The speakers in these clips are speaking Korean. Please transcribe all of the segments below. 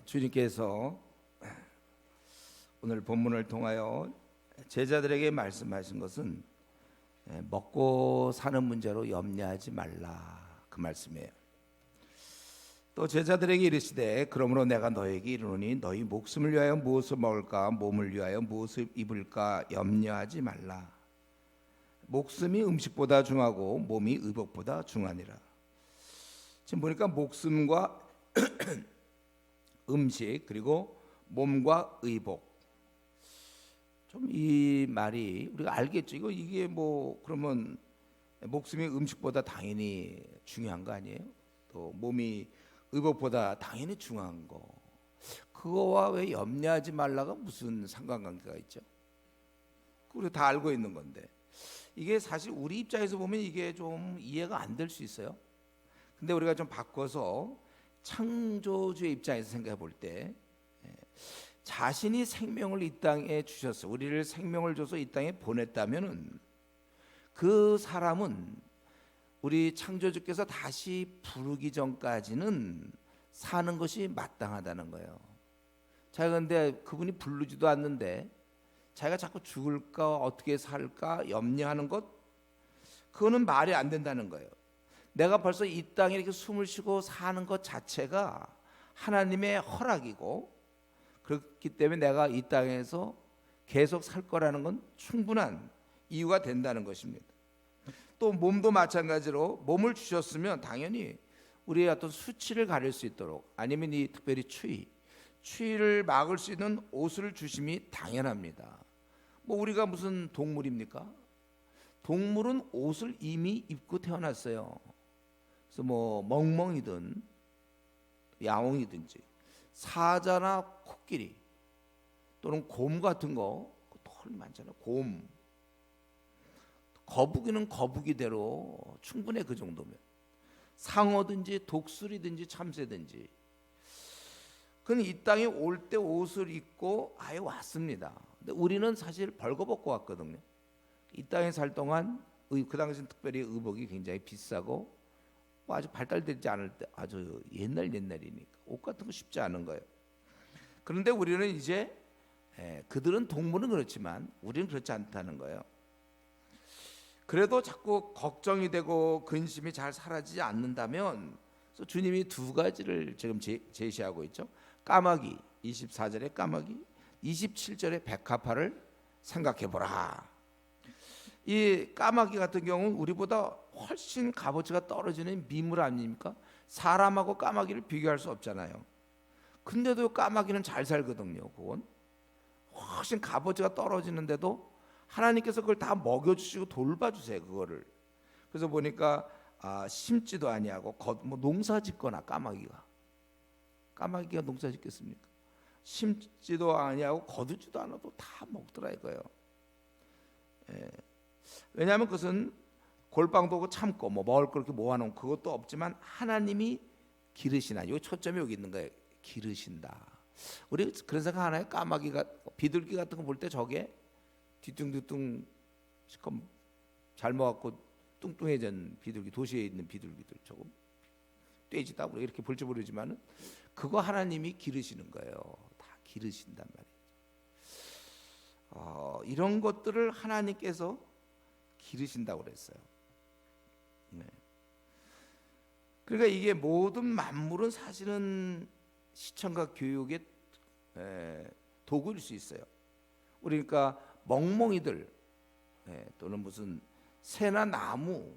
주님께서 오늘 본문을 통하여 제자들에게 말씀하신 것은 먹고 사는 문제로 염려하지 말라, 그 말씀이에요. 또 제자들에게 이르시되 그러므로 내가 너에게 이르노니 너희 목숨을 위하여 무엇을 먹을까 몸을 위하여 무엇을 입을까 염려하지 말라. 목숨이 음식보다 중하고 몸이 의복보다 중하니라. 지금 보니까 목숨과 음식 그리고 몸과 의복, 좀 이 말이 우리가 알겠죠. 이게 뭐 그러면 목숨이 음식보다 당연히 중요한 거 아니에요? 또 몸이 의복보다 당연히 중요한 거, 그거와 왜 염려하지 말라가 무슨 상관관계가 있죠? 우리 다 알고 있는 건데, 이게 사실 우리 입장에서 보면 이게 좀 이해가 안 될 수 있어요. 근데 우리가 좀 바꿔서 창조주의 입장에서 생각해 볼 때, 자신이 생명을 이 땅에 주셔서 우리를 생명을 줘서 이 땅에 보냈다면은 그 사람은 우리 창조주께서 다시 부르기 전까지는 사는 것이 마땅하다는 거예요. 자, 그런데 그분이 부르지도 않는데 자기가 자꾸 죽을까 어떻게 살까 염려하는 것, 그거는 말이 안 된다는 거예요. 내가 벌써 이 땅에 이렇게 숨을 쉬고 사는 것 자체가 하나님의 허락이고, 그렇기 때문에 내가 이 땅에서 계속 살 거라는 건 충분한 이유가 된다는 것입니다. 또 몸도 마찬가지로 몸을 주셨으면 당연히 우리의 어떤 수치를 가릴 수 있도록, 아니면 이 특별히 추위를 막을 수 있는 옷을 주심이 당연합니다. 뭐 우리가 무슨 동물입니까? 동물은 옷을 이미 입고 태어났어요. 그래서 뭐 멍멍이든 야옹이든지 사자나 코끼리 또는 곰 같은 거, 털 많잖아요. 곰, 거북이는 거북이대로 충분해. 그 정도면 상어든지 독수리든지 참새든지, 그는 이 땅에 올 때 옷을 입고 아예 왔습니다. 근데 우리는 사실 벌거벗고 왔거든요. 이 땅에 살 동안 그 당시는 특별히 의복이 굉장히 비싸고 뭐 아주 발달되지 않을 때, 아주 옛날이니까 옷 같은 거 쉽지 않은 거예요. 그런데 우리는 이제 그들은 동물은 그렇지만 우리는 그렇지 않다는 거예요. 그래도 자꾸 걱정이 되고 근심이 잘 사라지지 않는다면, 그래서 주님이 두 가지를 지금 제시하고 있죠. 까마귀 24절에 까마귀, 27절에 백합화를 생각해 보라. 이 까마귀 같은 경우는 우리보다 훨씬 값어치가 떨어지는 미물 아닙니까? 사람하고 까마귀를 비교할 수 없잖아요. 근데도 까마귀는 잘 살거든요. 그건 훨씬 값어치가 떨어지는데도 하나님께서 그걸 다 먹여주시고 돌봐주세요. 그거를. 그래서 보니까 심지도 아니하고 뭐 농사짓거나, 까마귀가 농사짓겠습니까? 심지도 아니하고 거두지도 않아도 다 먹더라 이거예요. 왜냐하면 그것은 골방도 오고 참고 뭐 먹을 걸 이렇게 모아놓은 그것도 없지만 하나님이 기르시나, 요 초점이 여기 있는 거예요. 기르신다. 우리 그런 생각 하나요? 까마귀가, 비둘기 같은 거 볼 때 저게 뒤뚱뒤뚱 시커 잘 먹었고 뚱뚱해진 비둘기, 도시에 있는 비둘기들 조금 떼지다 우리 이렇게 볼지 모르지만은 그거 하나님이 기르시는 거예요. 다 기르신단 말이에요. 이런 것들을 하나님께서 기르신다고 그랬어요. 네. 그러니까 이게 모든 만물은 사실은 시청과 교육의 도구일 수 있어요. 그러니까 멍멍이들, 또는 무슨 새나 나무,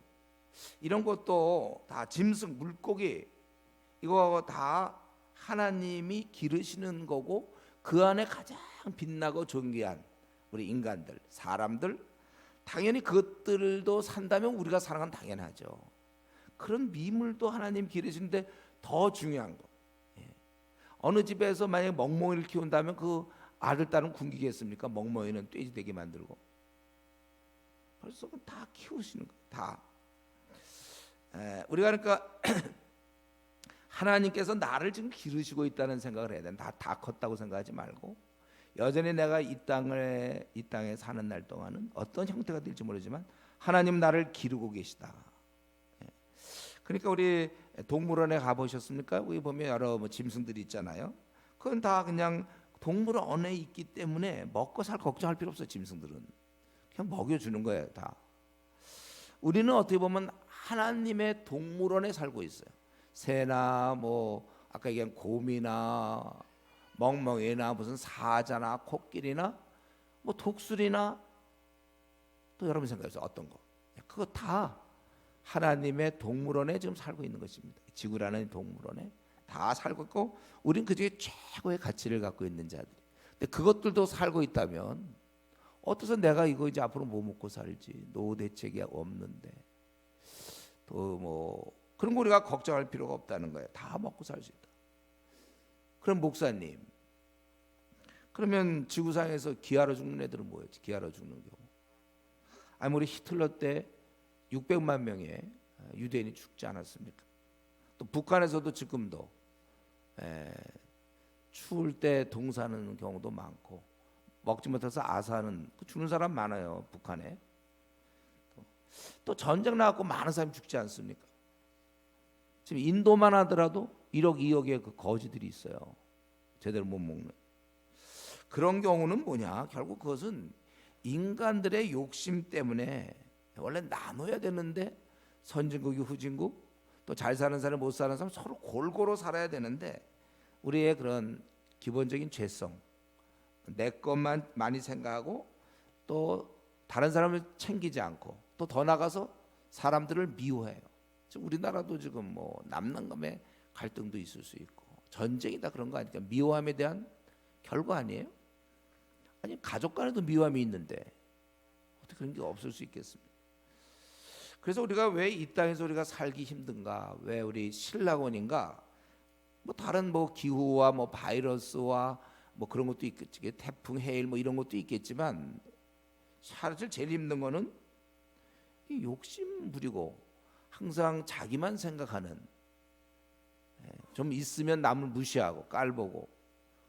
이런 것도 다 짐승, 물고기, 이거 다 하나님이 기르시는 거고, 그 안에 가장 빛나고 존귀한 우리 인간들, 사람들, 당연히 그것들도 산다면 우리가 사는 건 당연하죠. 그런 미물도 하나님 기르시는데 더 중요한 거, 어느 집에서 만약에 멍멍이를 키운다면 그 아들 딸은 굶기겠습니까? 멍멍이는 돼지 되게 만들고. 벌써 다 키우시는 거예요. 다. 우리가 그러니까 하나님께서 나를 지금 기르시고 있다는 생각을 해야 돼. 다 컸다고 생각하지 말고, 여전히 내가 이 땅에 사는 날 동안은 어떤 형태가 될지 모르지만 하나님 나를 기르고 계시다. 그러니까 우리 동물원에 가보셨습니까? 여기 보면 여러 짐승들이 있잖아요. 그건 다 그냥 동물원에 있기 때문에 먹고 살 걱정할 필요 없어. 짐승들은 그냥 먹여주는 거예요 다. 우리는 어떻게 보면 하나님의 동물원에 살고 있어요. 새나 뭐 아까 얘기한 곰이나 멍멍이나 무슨 사자나 코끼리나 뭐 독수리나 또 여러분 생각해보세요. 어떤 거 그거 다 하나님의 동물원에 지금 살고 있는 것입니다. 지구라는 동물원에 다 살고 있고 우린 그중에 최고의 가치를 갖고 있는 자들이. 근데 그것들도 살고 있다면 어떠서 내가 이거 이제 앞으로 뭐 먹고 살지? 노후 대책이 없는데 또 뭐 그런 거 우리가 걱정할 필요가 없다는 거예요. 다 먹고 살 수 있다. 그럼 목사님, 그러면 지구상에서 기아로 죽는 애들은 뭐였지? 기아로 죽는 경우. 아니 우리 히틀러 때 600만 명의 유대인이 죽지 않았습니까? 또 북한에서도 지금도 추울 때 동사하는 경우도 많고 먹지 못해서 아사하는 죽는 사람 많아요. 북한에 또 전쟁 나갖고 많은 사람이 죽지 않습니까? 지금 인도만 하더라도 1억 2억의 그 거지들이 있어요. 제대로 못 먹는. 그런 경우는 뭐냐? 결국 그것은 인간들의 욕심 때문에 원래 나눠야 되는데 선진국이 후진국 또 잘 사는 사람 못 사는 사람 서로 골고루 살아야 되는데 우리의 그런 기본적인 죄성, 내 것만 많이 생각하고 또 다른 사람을 챙기지 않고 또 더 나가서 사람들을 미워해요. 지금 우리나라도 지금 뭐 남남간의 갈등도 있을 수 있고 전쟁이 다 그런 거 아닙니까? 미워함에 대한 결과 아니에요? 아니 가족 간에도 미워함이 있는데 어떻게 그런 게 없을 수 있겠습니까? 그래서 우리가 왜 이 땅에서 우리가 살기 힘든가? 왜 우리 신라곤인가? 뭐 다른 뭐 기후와 뭐 바이러스와 뭐 그런 것도 있겠지, 태풍, 해일 뭐 이런 것도 있겠지만 사실 제일 힘든 거는 이 욕심 부리고 항상 자기만 생각하는 좀 있으면 남을 무시하고 깔보고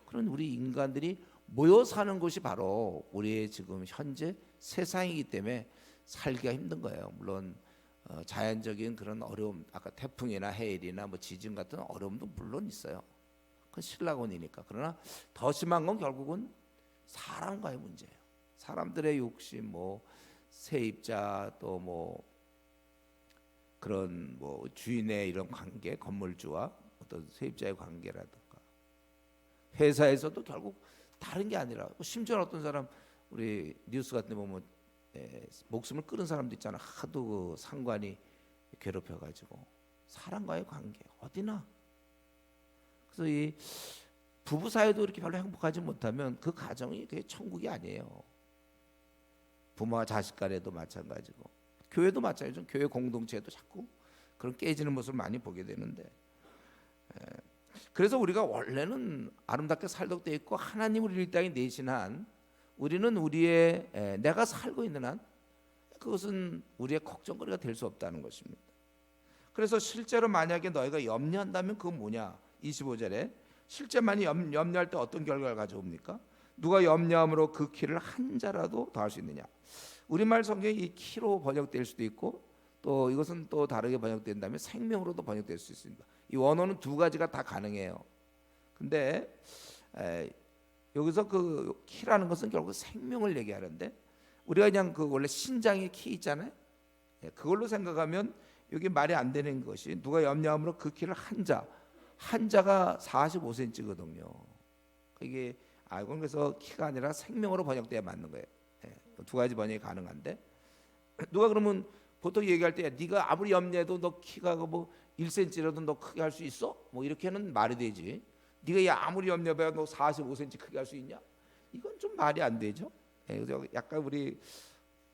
그런 우리 인간들이 모여 사는 곳이 바로 우리의 지금 현재 세상이기 때문에 살기가 힘든 거예요. 물론 자연적인 그런 어려움, 아까 태풍이나 해일이나 뭐 지진 같은 어려움도 물론 있어요. 그건 신라곤이니까. 그러나 더 심한 건 결국은 사람과의 문제예요. 사람들의 욕심, 뭐 세입자 또 뭐 그런 뭐 주인의 이런 관계, 건물주와 어떤 세입자의 관계라든가 회사에서도 결국 다른 게 아니라 심지어 어떤 사람 우리 뉴스 같은 데 보면 목숨을 끊은 사람도 있잖아. 하도 그 상관이 괴롭혀가지고 사람과의 관계 어디나. 그래서 이 부부 사이도 이렇게 별로 행복하지 못하면 그 가정이 그게 천국이 아니에요. 부모와 자식 간에도 마찬가지고 교회도 마찬가지죠. 교회 공동체도 자꾸 그런 깨지는 모습을 많이 보게 되는데 그래서 우리가 원래는 아름답게 살도록 되어 있고 하나님 우리를 이 땅에 내신 한 우리는 우리의 내가 살고 있는 한 그것은 우리의 걱정거리가 될 수 없다는 것입니다. 그래서 실제로 만약에 너희가 염려한다면 그건 뭐냐? 25절에 실제 많이 염려할 때 어떤 결과를 가져옵니까? 누가 염려함으로 그 키를 한 자라도 더할 수 있느냐? 우리말 성경에 이 키로 번역될 수도 있고 또 이것은 또 다르게 번역된다면 생명으로도 번역될 수 있습니다. 이 원어는 두 가지가 다 가능해요. 근데 여기서 그 키라는 것은 결국 생명을 얘기하는데 우리가 그냥 그 원래 신장의 키 있잖아요. 그걸로 생각하면 여기 말이 안 되는 것이 누가 염려함으로 그 키를 한 자가 45cm거든요. 이게 이건 그래서 키가 아니라 생명으로 번역돼야 맞는 거예요. 두 가지 번역이 가능한데 누가 그러면 보통 얘기할 때 네가 아무리 염려해도 너 키가 뭐 1cm라도 너 크게 할 수 있어? 뭐 이렇게는 말이 되지. 네가 아무리 염려해봐 너 45cm 크게 할 수 있냐? 이건 좀 말이 안 되죠. 그래서 약간 우리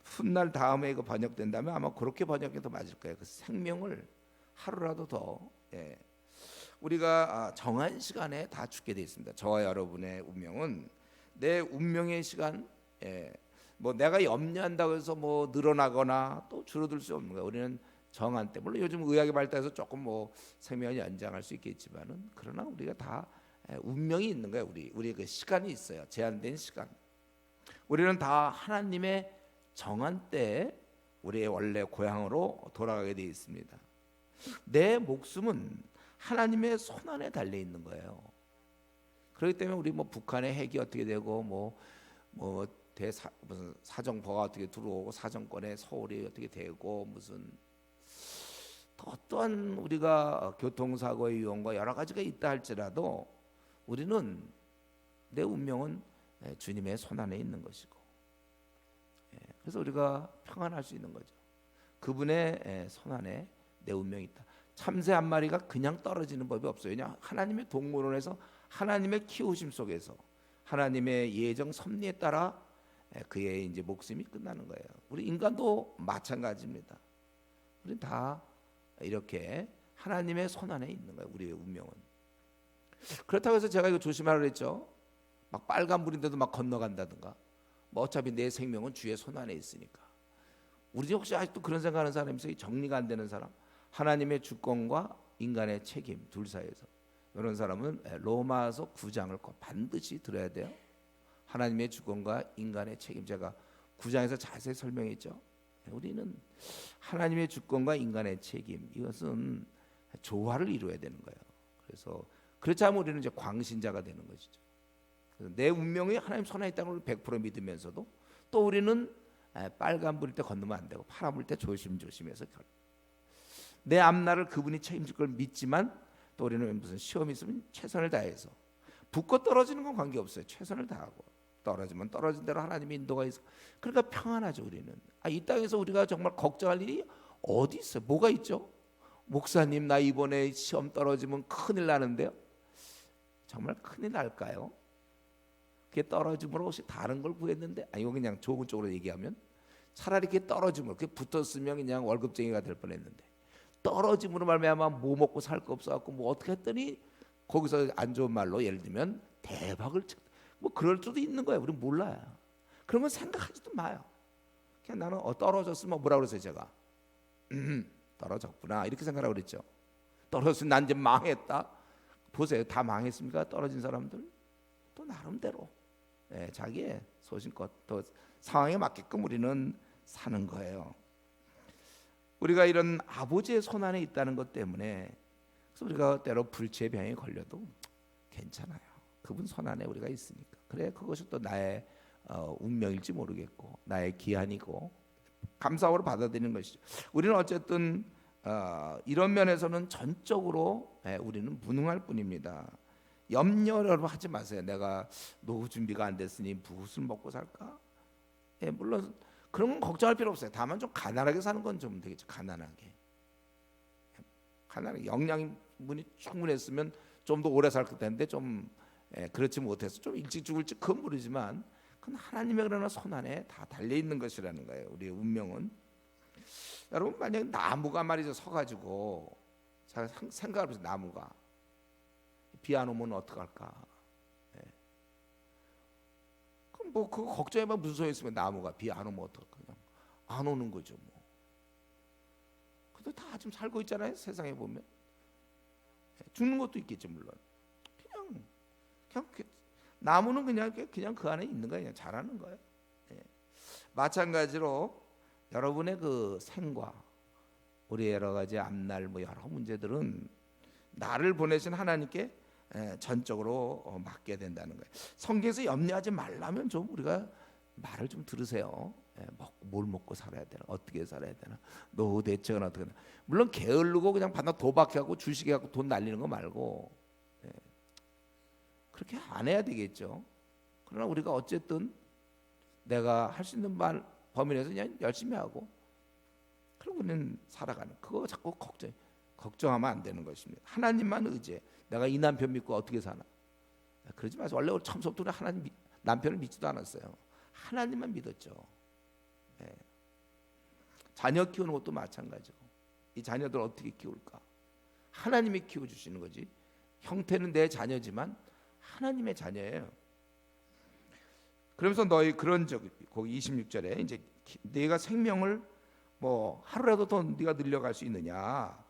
훗날 다음에 이거 번역된다면 아마 그렇게 번역해도 맞을 거예요. 그 생명을 하루라도 더 우리가 정한 시간에 다 죽게 되어 있습니다. 저와 여러분의 운명은 내 운명의 시간, 뭐 내가 염려한다고 해서 뭐 늘어나거나 또 줄어들 수 없는 거예요. 우리는 정한 때 물론 요즘 의학이 발달해서 조금 뭐 생명을 연장할 수 있겠지만은 그러나 우리가 다 운명이 있는 거예요. 우리 그 시간이 있어요. 제한된 시간. 우리는 다 하나님의 정한 때에 우리의 원래 고향으로 돌아가게 되어 있습니다. 내 목숨은 하나님의 손안에 달려 있는 거예요. 그렇기 때문에 우리 뭐 북한의 핵이 어떻게 되고 뭐 무슨 사정포가 어떻게 들어오고 사정권에 서울이 어떻게 되고 무슨 또 어떠한 우리가 교통사고의 위험과 여러 가지가 있다 할지라도 우리는 내 운명은 주님의 손 안에 있는 것이고, 그래서 우리가 평안할 수 있는 거죠. 그분의 손 안에 내 운명이 있다. 참새 한 마리가 그냥 떨어지는 법이 없어요. 그냥 하나님의 동물원에서 하나님의 키우심 속에서 하나님의 예정 섭리에 따라 그의 이제 목숨이 끝나는 거예요. 우리 인간도 마찬가지입니다. 우리 다 이렇게 하나님의 손 안에 있는 거예요. 우리의 운명은. 그렇다고 해서 제가 이거 조심하라 그랬죠. 막 빨간불인데도 막 건너간다든가. 뭐 어차피 내 생명은 주의 손 안에 있으니까. 우리 중 혹시 아직도 그런 생각하는 사람 있어요? 정리가 안 되는 사람? 하나님의 주권과 인간의 책임 둘 사이에서. 이런 사람은 로마서 9장을 반드시 들어야 돼요. 하나님의 주권과 인간의 책임. 제가 9장에서 자세히 설명했죠. 우리는 하나님의 주권과 인간의 책임, 이것은 조화를 이루어야 되는 거예요. 그래서 그렇지 않으면 우리는 이제 광신자가 되는 것이죠. 그래서 내 운명이 하나님 손에 있다는 걸 100% 믿으면서도 또 우리는 빨간불일 때 건너면 안 되고 파란불일 때 조심조심해서 내 앞날을 그분이 책임질 걸 믿지만 또 우리는 무슨 시험이 있으면 최선을 다해서, 붙고 떨어지는 건 관계없어요. 최선을 다하고 떨어지면 떨어진 대로 하나님의 인도가 있어. 그러니까 평안하죠. 우리는 이 땅에서 우리가 정말 걱정할 일이 어디 있어요? 뭐가 있죠? 목사님 나 이번에 시험 떨어지면 큰일 나는데요. 정말 큰일 날까요? 그게 떨어짐으로 혹시 다른 걸 구했는데, 이거 그냥 좋은 쪽으로 얘기하면 차라리 그게 떨어짐으로, 그게 붙었으면 그냥 월급쟁이가 될 뻔했는데 떨어짐으로 말미암아 뭐 먹고 살 거 없어갖고 뭐 어떻게 했더니 거기서 안 좋은 말로 예를 들면 대박을 뭐 그럴 수도 있는 거예요. 우리는 몰라요. 그런 건 생각하지도 마요. 그냥 나는 떨어졌으면 뭐라 그랬어요 제가? 떨어졌구나 이렇게 생각하라고 그랬죠. 떨어졌으면 난 이제 망했다. 보세요. 다 망했습니까? 떨어진 사람들 또 나름대로 자기의 소신껏 또 상황에 맞게끔 우리는 사는 거예요. 우리가 이런 아버지의 손 안에 있다는 것 때문에 그래서 우리가 때로 불치의 병에 걸려도 괜찮아요. 그분 손 안에 우리가 있으니까. 그래 그것이 또 나의 운명일지 모르겠고 나의 기한이고 감사함으로 받아들이는 것이죠. 우리는 어쨌든 이런 면에서는 전적으로 우리는 무능할 뿐입니다. 염려를 하지 마세요. 내가 노후 준비가 안 됐으니 무엇을 먹고 살까? 물론 그런 건 걱정할 필요 없어요. 다만 좀 가난하게 사는 건 좀 되겠죠. 가난하게 영양분이 충분했으면 좀 더 오래 살 텐데 좀 그렇지 못해서 좀 일찍 죽을지 그건 모르지만 그건 하나님의 그러나 손 안에 다 달려 있는 것이라는 거예요. 우리의 운명은. 여러분 만약 나무가 말이죠 서가지고 잘 생각을 해보세요. 나무가 비 안 오면 어떡할까? 그럼 뭐 그거 걱정해봐 무슨 소용 있으면 나무가 비 안 오면 어떡할까? 그냥 안 오는 거죠 뭐. 근데 다 지금 살고 있잖아요. 세상에 보면 죽는 것도 있겠죠 물론. 그냥 나무는 그냥 그 안에 있는 거예요. 그냥 자라는 거예요. 마찬가지로 여러분의 그 생과 우리 여러 가지 앞날 뭐 여러 문제들은 나를 보내신 하나님께 전적으로 맡게 된다는 거예요. 성경에서 염려하지 말라면 좀 우리가 말을 좀 들으세요. 뭘 먹고 살아야 되나, 어떻게 살아야 되나, 노후 대책은 어떻게 되나. 물론 게으르고 그냥 반나 도박하고 주식해갖고 돈 날리는 거 말고 그렇게 안 해야 되겠죠. 그러나 우리가 어쨌든 내가 할 수 있는 범위 내에서 그냥 열심히 하고 그럼 우리는 살아가는. 그거 자꾸 걱정하면 안 되는 것입니다. 하나님만 의지해. 내가 이 남편 믿고 어떻게 사나? 그러지 마세요. 원래 처음부터 하나님 남편을 믿지도 않았어요. 하나님만 믿었죠. 자녀 키우는 것도 마찬가지고 이 자녀들 어떻게 키울까? 하나님이 키워주시는 거지. 형태는 내 자녀지만 하나님의 자녀예요. 그러면서 너희 그런 거기 26절에 이제 네가 생명을 뭐 하루라도 더 네가 늘려갈 수 있느냐?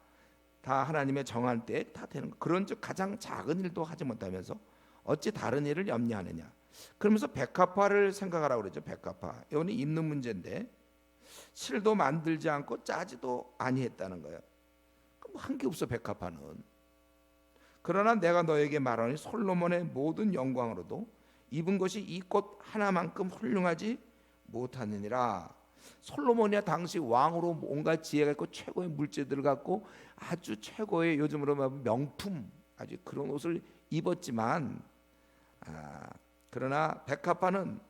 다 하나님의 정한 때에 다 되는 거. 그런즉 가장 작은 일도 하지 못하면서 어찌 다른 일을 염려하느냐? 그러면서 백합화를 생각하라고 그러죠. 백합화. 이거는 있는 문제인데 실도 만들지 않고 짜지도 아니했다는 거예요. 한 게 없어 백합화는. 그러나 내가 너에게 말하니 솔로몬의 모든 영광으로도 입은 것이 이 꽃 하나만큼 훌륭하지 못하느니라. 솔로몬이야 당시 왕으로 온갖 지혜가 있고 최고의 물질들을 갖고 아주 최고의 요즘으로 말하면 명품 아주 그런 옷을 입었지만 그러나 백합화는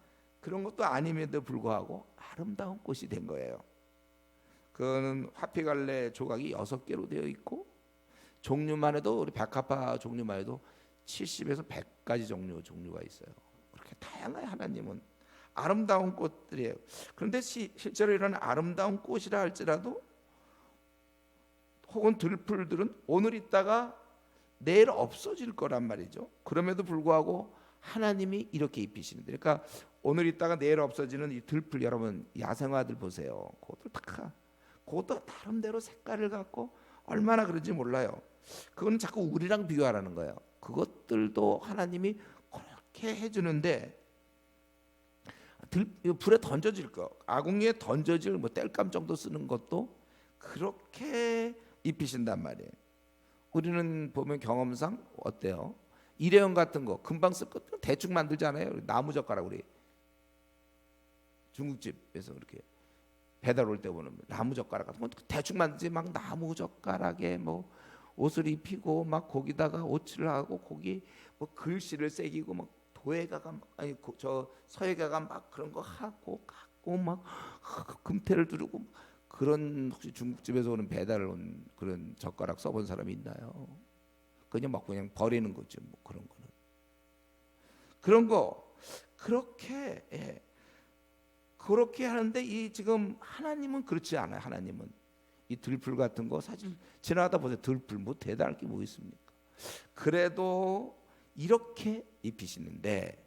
그런 것도 아님에도 불구하고 아름다운 꽃이 된 거예요. 그거는 화피갈래 조각이 6개로 되어 있고 종류만 해도 우리 백합화 종류만 해도 70에서 100가지 종류가 있어요. 그렇게 다양한 하나님은 아름다운 꽃들이에요. 그런데 실제로 이런 아름다운 꽃이라 할지라도 혹은 들풀들은 오늘 있다가 내일 없어질 거란 말이죠. 그럼에도 불구하고 하나님이 이렇게 입히시는데, 그러니까 오늘 있다가 내일 없어지는 이 들풀, 여러분 야생화들 보세요. 그것도 나름대로 색깔을 갖고 얼마나 그런지 몰라요. 그건 자꾸 우리랑 비교하라는 거예요. 그것들도 하나님이 그렇게 해주는데 불에 던져질 거, 아궁이에 던져질 뭐 땔감 정도 쓰는 것도 그렇게 입히신단 말이에요. 우리는 보면 경험상 어때요? 일회용 같은 거 금방 쓸 것 대충 만들잖아요. 나무 젓가락, 우리 중국집에서 그렇게 배달 올 때 보면 나무 젓가락 같은 거 대충 만들지, 막 나무 젓가락에 뭐 옷을 입히고 막 거기다가 오칠을 하고 거기 뭐 글씨를 새기고 막 도예가가 아니 저 서예가가 막 그런 거 하고 갖고 막 금태를 두르고, 그런 혹시 중국집에서 오는 배달 온 그런 젓가락 써본 사람이 있나요? 그냥 막 그냥 버리는 거죠. 뭐 그런 거는 그런 거 그렇게 그렇게 하는데 이 지금 하나님은 그렇지 않아요. 하나님은 이 들풀 같은 거 사실 지나가다 보세요. 들풀 뭐 대단할 게 뭐 있습니까? 그래도 이렇게 입히시는데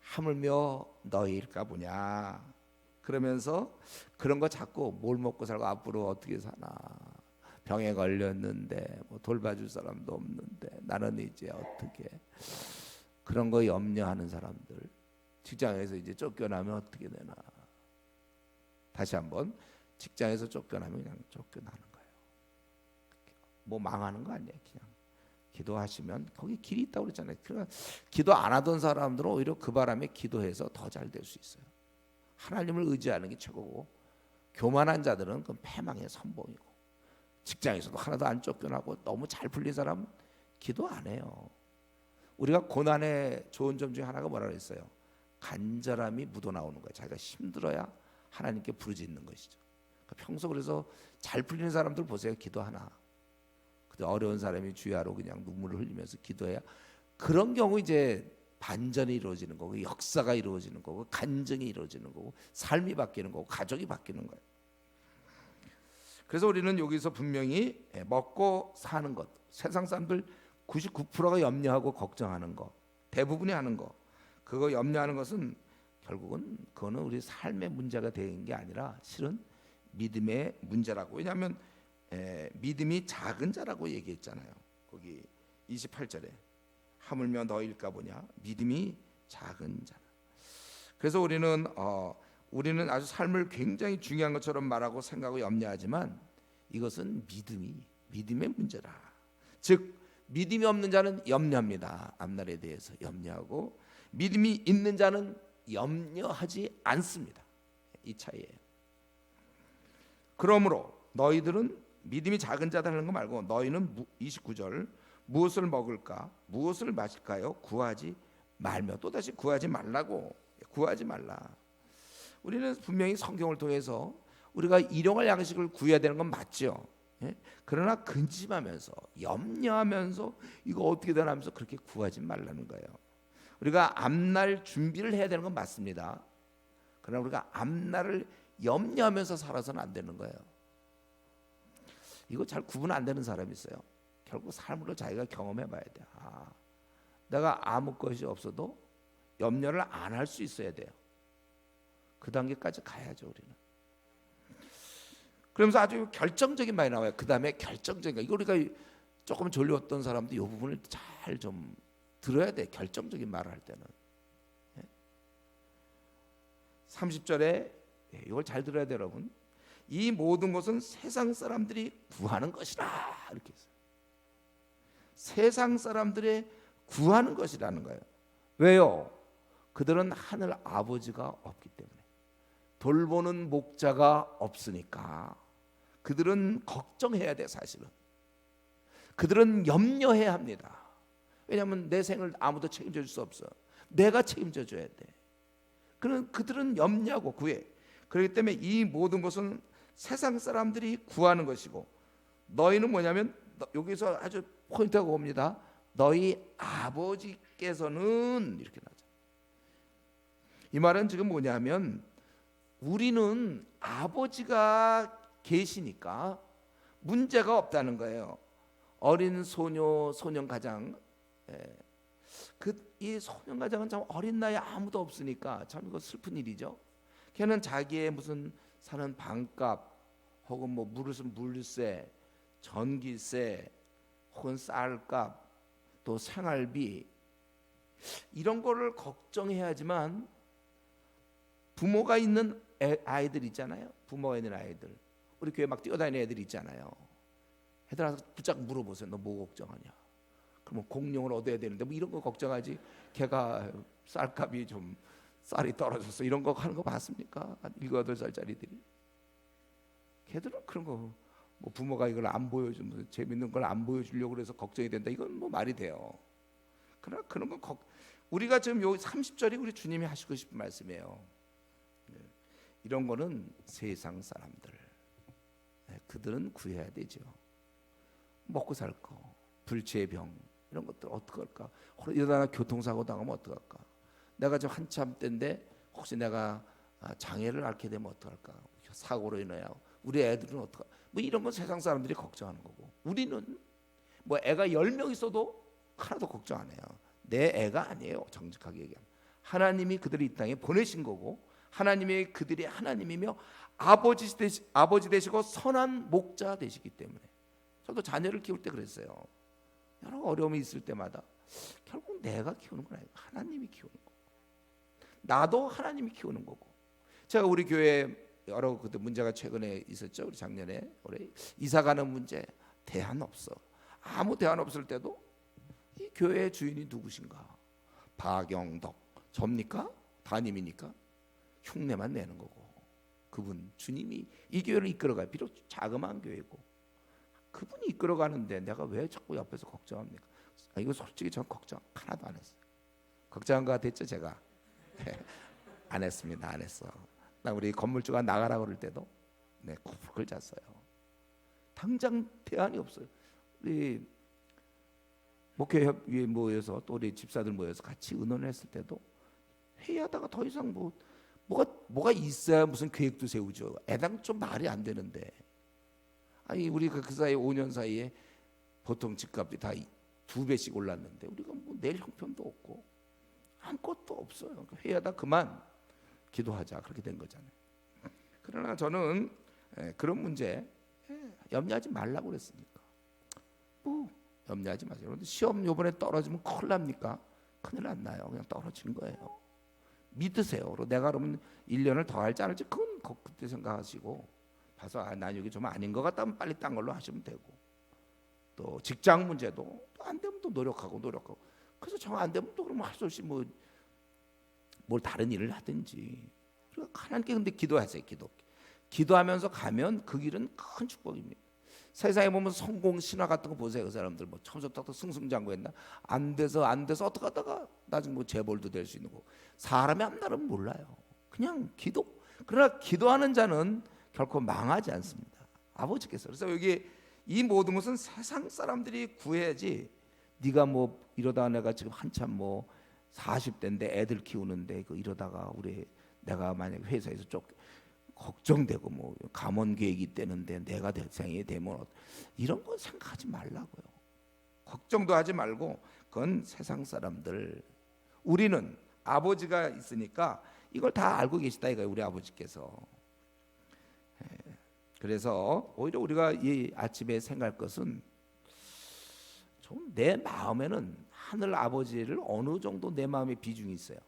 하물며 너희일까 보냐 그러면서 그런 거 자꾸 뭘 먹고 살고 앞으로 어떻게 사나, 병에 걸렸는데 뭐 돌봐줄 사람도 없는데 나는 이제 어떻게, 그런 거 염려하는 사람들, 직장에서 이제 쫓겨나면 어떻게 되나. 다시 한번, 직장에서 쫓겨나면 그냥 쫓겨나는 거예요. 뭐 망하는 거 아니에요. 그냥 기도하시면 거기 길이 있다고 그랬잖아요. 그러니까 기도 안 하던 사람들은 오히려 그 바람에 기도해서 더 잘 될 수 있어요. 하나님을 의지하는 게 최고고, 교만한 자들은 그건 패망의 선봉이고, 직장에서도 하나도 안 쫓겨나고 너무 잘 풀린 사람은 기도 안 해요. 우리가 고난의 좋은 점 중에 하나가 뭐라 그랬어요? 간절함이 묻어나오는 거예요. 자기가 힘들어야 하나님께 부르짖는 것이죠. 평소 그래서 잘 풀리는 사람들 보세요. 기도하나. 어려운 사람이 주야로 그냥 눈물을 흘리면서 기도해야 그런 경우 이제 반전이 이루어지는 거고, 역사가 이루어지는 거고, 간증이 이루어지는 거고, 삶이 바뀌는 거고, 가족이 바뀌는 거예요. 그래서 우리는 여기서 분명히 먹고 사는 것, 세상 사람들 99%가 염려하고 걱정하는 것, 대부분이 하는 것, 그거 염려하는 것은 결국은 그거는 우리 삶의 문제가 되는 게 아니라 실은 믿음의 문제라고. 왜냐하면 믿음이 작은 자라고 얘기했잖아요. 거기 28절에 하물며 너일까 보냐, 믿음이 작은 자. 그래서 우리는 아주 삶을 굉장히 중요한 것처럼 말하고 생각하고 염려하지만 이것은 믿음의 문제라. 즉 믿음이 없는 자는 염려합니다. 앞날에 대해서 염려하고, 믿음이 있는 자는 염려하지 않습니다. 이 차이예요. 그러므로 너희들은 믿음이 작은 자다 하는 거 말고 너희는 29절 무엇을 먹을까 무엇을 마실까요? 구하지 말며. 또다시 구하지 말라고. 구하지 말라. 우리는 분명히 성경을 통해서 우리가 일용할 양식을 구해야 되는 건 맞죠. 그러나 근심하면서 염려하면서 이거 어떻게 되나 하면서 그렇게 구하지 말라는 거예요. 우리가 앞날 준비를 해야 되는 건 맞습니다. 그러나 우리가 앞날을 염려하면서 살아서는 안 되는 거예요. 이거 잘 구분 안 되는 사람이 있어요. 결국 삶으로 자기가 경험해 봐야 돼. 내가 아무 것이 없어도 염려를 안 할 수 있어야 돼요. 그 단계까지 가야죠, 우리는. 그러면서 아주 결정적인 말이 나와요. 그 다음에 결정적인 거. 이거 우리가 조금 졸려왔던 사람도 이 부분을 잘 좀 들어야 돼. 결정적인 말을 할 때는. 30절에 이걸 잘 들어야 돼요, 여러분. 이 모든 것은 세상 사람들이 구하는 것이라 이렇게 했어요. 세상 사람들의 구하는 것이라는 거예요. 왜요? 그들은 하늘 아버지가 없기 때문에, 돌보는 목자가 없으니까 그들은 걱정해야 돼. 사실은 그들은 염려해야 합니다. 왜냐하면 내 생을 아무도 책임져 줄 수 없어. 내가 책임져 줘야 돼. 그들은 염려하고 구해. 그렇기 때문에 이 모든 것은 세상 사람들이 구하는 것이고, 너희는 뭐냐면 여기서 아주 포인트가 옵니다. 너희 아버지께서는, 이렇게 나죠. 이 말은 지금 뭐냐면 우리는 아버지가 계시니까 문제가 없다는 거예요. 어린 소녀, 소년 가장, 이 소년 가장은 참 어린 나이에 아무도 없으니까 참 이거 슬픈 일이죠. 걔는 자기의 무슨 사는 방값 혹은 뭐 무슨 물세, 전기세 혹은 쌀값, 또 생활비, 이런 거를 걱정해야지만 부모가 있는 아이들 있잖아요. 부모가 있는 아이들, 우리 교회 막 뛰어다니는 애들 있잖아요. 애들 와서 붙잡고 물어보세요. 너 뭐 걱정하냐? 그러면 공룡을 얻어야 되는데 뭐 이런 거 걱정하지. 걔가 쌀값이 좀, 쌀이 떨어졌어 이런 거 하는 거 봤습니까? 7, 8살짜리들이. 걔들은 그런 거, 뭐 부모가 이걸 안 보여주면, 재밌는 걸 안 보여주려고 그래서 걱정이 된다, 이건 뭐 말이 돼요. 그러나 그런 거 우리가 지금 요 30절이 우리 주님이 하시고 싶은 말씀이에요. 이런 거는 세상 사람들, 그들은 구해야 되죠. 먹고 살 거, 불치의 병, 이런 것들 어떡할까? 이러다가 교통사고 당하면 어떡할까? 내가 지금 한참 때인데 혹시 내가 장애를 앓게 되면 어떡할까? 사고로 인하여 우리 애들은 어떡할까? 뭐 이런 건 세상 사람들이 걱정하는 거고, 우리는 뭐 애가 10명 있어도 하나도 걱정 안 해요. 내 애가 아니에요. 정직하게 얘기하면 하나님이 그들을 이 땅에 보내신 거고, 하나님이 그들이 하나님이며 아버지 되시고 선한 목자 되시기 때문에. 저도 자녀를 키울 때 그랬어요. 여러 어려움이 있을 때마다 결국 내가 키우는 건 아니고 하나님이 키우는 거고, 나도 하나님이 키우는 거고. 제가 우리 교회 여러 그때 문제가 최근에 있었죠. 우리 작년에 올해 이사가는 문제, 대안 없어. 아무 대안 없을 때도 이 교회의 주인이 누구신가? 박영덕 접니까? 담임이니까 흉내만 내는 거고, 그분 주님이 이 교회를 이끌어가요. 비록 자그마한 교회고 그분이 이끌어가는데 내가 왜 자꾸 옆에서 걱정합니까? 이거 솔직히 전 걱정 하나도 안 했어요. 걱정한 거 같았죠 제가? 안 했습니다. 안 했어. 나 우리 건물주가 나가라고 그럴 때도 쿡쿡을 잤어요. 당장 대안이 없어요. 우리 목회협의회 모여서 또 우리 집사들 모여서 같이 의논을 했을 때도 회의하다가 더 이상 뭐가 있어야 무슨 계획도 세우죠. 애당초 말이 안 되는데, 아니 우리가 그 사이 5년 사이에 보통 집값이 다 2배씩 올랐는데 우리가 뭐 낼 형편도 없고 아무것도 없어요. 회의하다 그만 기도하자, 그렇게 된 거잖아요. 그러나 저는 그런 문제 염려하지 말라고 그랬으니까 뭐 염려하지 마세요. 그런데 시험 요번에 떨어지면 큰일 납니까? 큰일 안 나요. 그냥 떨어진 거예요. 믿으세요. 그리고 내가 그러면 1년을 더 할지 안 할지 그건 그때 생각하시고 봐서 난 여기 좀 아닌 것 같다면 빨리 딴 걸로 하시면 되고, 또 직장 문제도 또 안 되면 또 노력하고 그래서 정 안 되면 또 그러면 할 수 없이 뭘 다른 일을 하든지. 그러니까 하나님께 근데 기도하세요. 기도하면서 가면 그 길은 큰 축복입니다. 세상에 보면 성공 신화 같은 거 보세요. 그 사람들 뭐 처음부터 승승장구했나? 안 돼서 어떡하다가 나중에 뭐 재벌도 될 수 있는 거고. 사람이 앞날은 몰라요. 그냥 기도. 그러나 기도하는 자는 결코 망하지 않습니다. 아버지께서. 그래서 여기 이 모든 것은 세상 사람들이 구해야지. 네가 뭐 이러다가 내가 지금 한참 뭐 40대인데 애들 키우는데 이러다가 내가 만약에 회사에서 좀 걱정되고 뭐 감원 계획이 있다는데 내가 대상이 되면 이런 거 생각하지 말라고요. 걱정도 하지 말고 그건 세상 사람들. 우리는 아버지가 있으니까 이걸 다 알고 계시다 이거예요. 우리 아버지께서. 그래서 오히려 우리가 이 아침에 생각할 것은 좀 내 마음에는 하늘 아버지를 어느 정도 내 마음에 비중이 있어요.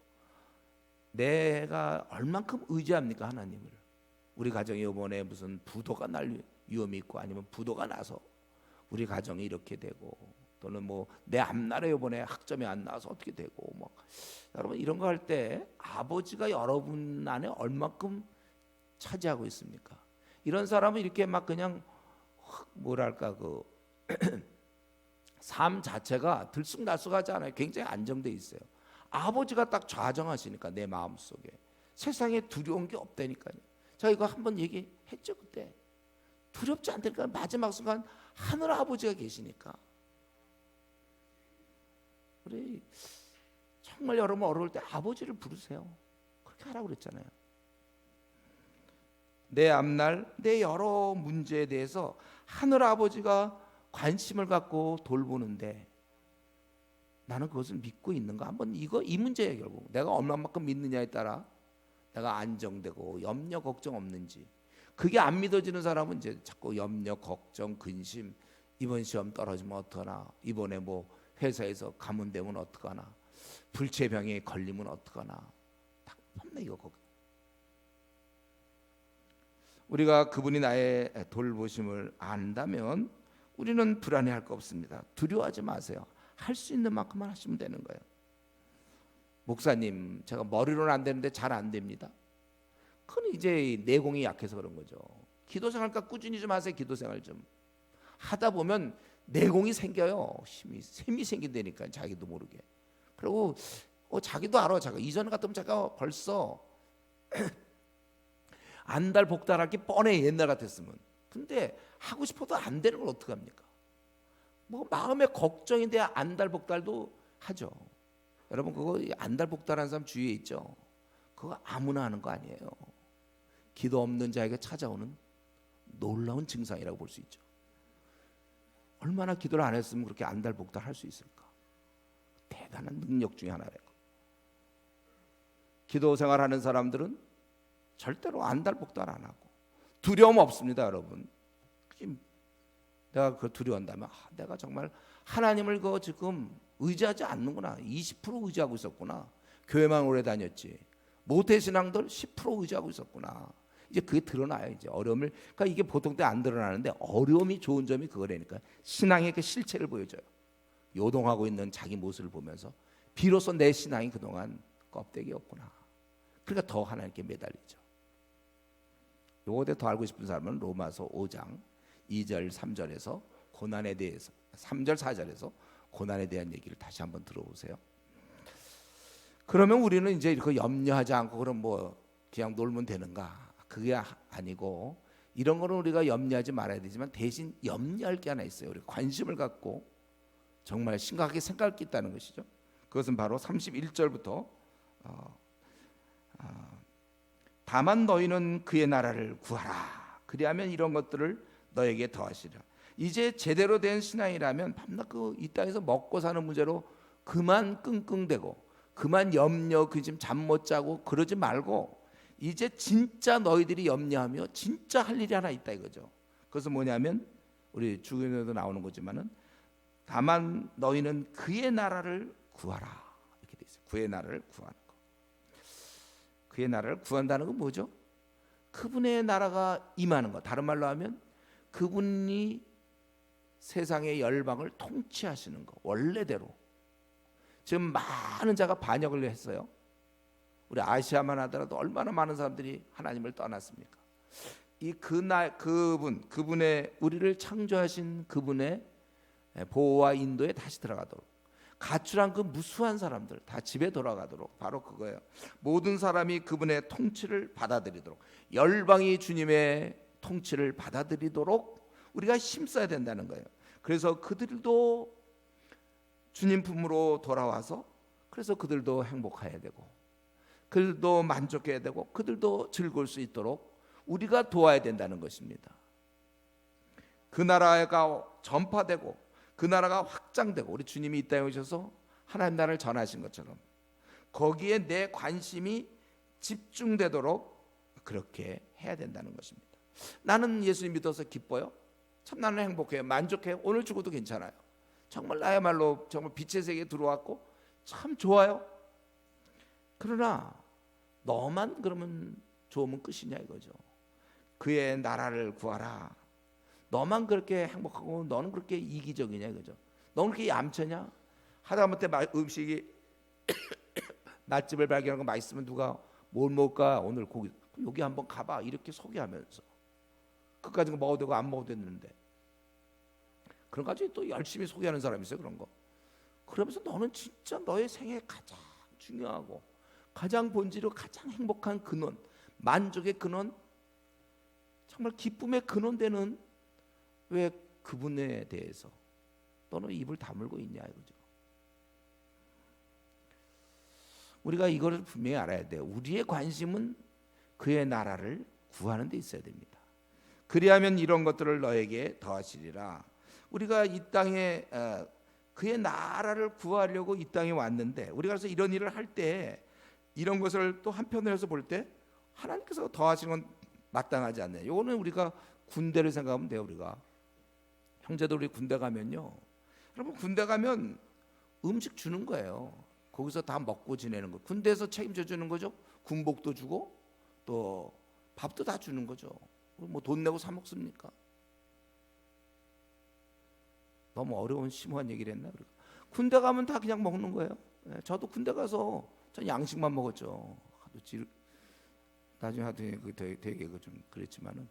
내가 얼만큼 의지합니까 하나님을. 우리 가정이 이번에 무슨 부도가 날 위험이 있고 아니면 부도가 나서 우리 가정이 이렇게 되고, 또 또는 뭐 내 앞날에 이번에 학점이 안 나와서 어떻게 되고 뭐 여러분 이런 거 할 때 아버지가 여러분 안에 얼마큼 차지하고 있습니까? 이런 사람은 이렇게 막 그냥 뭐랄까 그 삶 자체가 들쑥날쑥하지 않아요. 굉장히 안정돼 있어요. 아버지가 딱 좌정하시니까 내 마음 속에 세상에 두려운 게 없다니까요. 제가 이거 한번 얘기했죠 그때. 두렵지 않다니까. 마지막 순간 하늘 아버지가 계시니까. 우리 정말 여러분 어려울 때 아버지를 부르세요. 그렇게 하라고 그랬잖아요. 내 앞날, 내 여러 문제에 대해서 하늘 아버지가 관심을 갖고 돌보는데 나는 그것을 믿고 있는가? 한번 이 문제예요. 결국 내가 얼마만큼 믿느냐에 따라 내가 안정되고 염려 걱정 없는지. 그게 안 믿어지는 사람은 이제 자꾸 염려 걱정 근심, 이번 시험 떨어지면 어떡하나, 이번에 뭐 회사에서 가문되면 어떡하나, 불치병에 걸리면 어떡하나, 답답해 이거. 우리가 그분이 나의 돌보심을 안다면 우리는 불안해할 거 없습니다. 두려워하지 마세요. 할 수 있는 만큼만 하시면 되는 거예요. 목사님, 제가 머리로는 안 되는데 잘 안 됩니다. 그건 이제 내공이 약해서 그런 거죠. 기도 생활과 꾸준히 좀 하세요. 기도 생활 좀 하다 보면 내공이 생겨요. 셈이 생긴다니까 자기도 모르게. 그리고 자기도 알아. 제가 이전 같으면 제가 벌써 안달복달할 게 뻔해. 옛날 같았으면. 근데 하고 싶어도 안 되는 걸 어떡합니까? 뭐 마음에 걱정이 돼야 안달복달도 하죠. 여러분 그거 안달복달하는 사람 주위에 있죠. 그거 아무나 하는 거 아니에요. 기도 없는 자에게 찾아오는 놀라운 증상이라고 볼 수 있죠. 얼마나 기도를 안 했으면 그렇게 안달복달할 수 있을까? 대단한 능력 중에 하나래요. 기도 생활하는 사람들은 절대로 안달복달 안 하고 두려움 없습니다, 여러분. 내가 그걸 두려워한다면 내가 정말 하나님을 지금 의지하지 않는구나. 20% 의지하고 있었구나. 교회만 오래 다녔지. 모태신앙들 10% 의지하고 있었구나. 이제 그게 드러나요. 이제 어려움을. 그러니까 이게 보통 때 안 드러나는데 어려움이 좋은 점이 그거라니까. 신앙의 그 실체를 보여줘요. 요동하고 있는 자기 모습을 보면서 비로소 내 신앙이 그동안 껍데기였구나. 그러니까 더 하나님께 매달리죠. 요거에 더 알고 싶은 사람은 로마서 5장 2절 3절에서 고난에 대해서 3절 4절에서 고난에 대한 얘기를 다시 한번 들어보세요. 그러면 우리는 이제 이렇게 염려하지 않고 그럼 뭐 그냥 놀면 되는가? 그게 아니고 이런 거는 우리가 염려하지 말아야 되지만 대신 염려할 게 하나 있어요. 우리 관심을 갖고 정말 심각하게 생각할 게 있다는 것이죠. 그것은 바로 31절부터 다만 너희는 그의 나라를 구하라. 그리하면 이런 것들을 너에게 더하시리라. 이제 제대로 된 신앙이라면 밤낮 이 땅에서 먹고 사는 문제로 그만 끙끙대고 그만 염려 지금 잠 못 자고 그러지 말고 이제 진짜 너희들이 염려하며 진짜 할 일이 하나 있다 이거죠. 그것은 뭐냐면 우리 주기도에도 나오는 거지만은 다만 너희는 그의 나라를 구하라 이렇게 돼 있어요. 그의 나라를 구하는 거. 그의 나라를 구한다는 건 뭐죠? 그분의 나라가 임하는 거. 다른 말로 하면 그분이 세상의 열방을 통치하시는 거. 원래대로. 지금 많은 자가 반역을 했어요. 우리 아시아만 하더라도 얼마나 많은 사람들이 하나님을 떠났습니까? 그분의 우리를 창조하신 그분의 보호와 인도에 다시 들어가도록 가출한 그 무수한 사람들 다 집에 돌아가도록 바로 그거예요. 모든 사람이 그분의 통치를 받아들이도록 열방이 주님의 통치를 받아들이도록 우리가 힘써야 된다는 거예요. 그래서 그들도 주님 품으로 돌아와서 그래서 그들도 행복해야 되고 그들도 만족해야 되고 그들도 즐거울 수 있도록 우리가 도와야 된다는 것입니다. 그 나라가 전파되고 그 나라가 확장되고 우리 주님이 이 땅에 오셔서 하나님 나라를 전하신 것처럼 거기에 내 관심이 집중되도록 그렇게 해야 된다는 것입니다. 나는 예수님 믿어서 기뻐요. 참 나는 행복해요. 만족해요. 오늘 죽어도 괜찮아요. 정말 나야말로 정말 빛의 세계에 들어왔고 참 좋아요. 그러나 너만 그러면 좋으면 끝이냐 이거죠. 그의 나라를 구하라. 너만 그렇게 행복하고 너는 그렇게 이기적이냐 이거죠. 너는 그렇게 얌체냐? 하다못해 음식이 맛집을 발견하고 맛있으면 누가 뭘 먹을까? 오늘 고기 여기 한번 가봐 이렇게 소개하면서 끝까지 먹어도 되고 안 먹어도 됐는데 그런 거 가지고 또 열심히 소개하는 사람이 있어요. 그런 거. 그러면서 너는 진짜 너의 생애 가장 중요하고 가장 본질로 가장 행복한 근원, 만족의 근원, 정말 기쁨의 근원 되는 왜 그분에 대해서 너는 입을 다물고 있냐 이거죠. 우리가 이거를 분명히 알아야 돼요. 우리의 관심은 그의 나라를 구하는 데 있어야 됩니다. 그리하면 이런 것들을 너에게 더하시리라. 우리가 이 땅에 그의 나라를 구하려고 이 땅에 왔는데 우리가 그래서 이런 일을 할 때 이런 것을 또 한편으로서 볼 때 하나님께서 더하시는 건 마땅하지 않네요. 이거는 우리가 군대를 생각하면 돼요. 우리가 형제들 우리 군대 가면요, 여러분 군대 가면 음식 주는 거예요. 거기서 다 먹고 지내는 거. 군대에서 책임져 주는 거죠. 군복도 주고 또 밥도 다 주는 거죠. 뭐 돈 내고 사 먹습니까? 너무 어려운 심오한 얘기를 했나? 군대 가면 다 그냥 먹는 거예요. 저도 군대 가서 전 양식만 먹었죠. 나중에 하여튼 되게 좀 그랬지만은